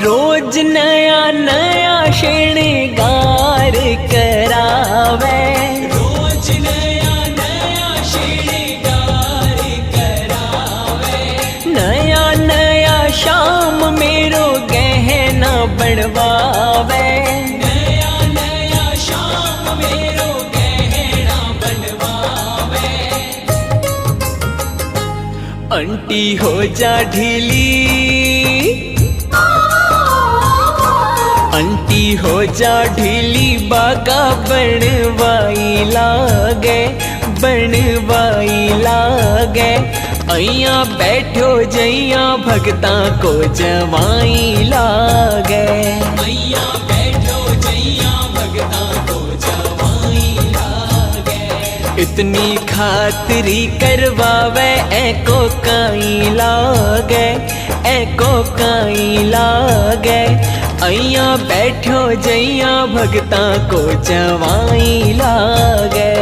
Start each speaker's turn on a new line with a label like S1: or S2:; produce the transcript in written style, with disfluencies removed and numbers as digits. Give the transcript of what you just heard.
S1: रोज नया नया श्रृंगार करावे,
S2: रोज नया नया श्रृंगार करावे,
S1: नया नया शाम मेरो गहना बनवावे,
S2: नया नया शाम मेरो गहना बनवावे।
S1: आंटी हो जा ढीली, आंटी हो जा ढीली, बागा बनवाई लागे, बनवाई लागे। अइया बैठो जइया भगता को जवाई लागे,
S2: मैया बैठो जैया भगता को जवाई लागे।
S1: इतनी खातिरी करवावे एको काई लागे, एको काई लागे। अइया बैठो जइया भगता को जवाई लागे।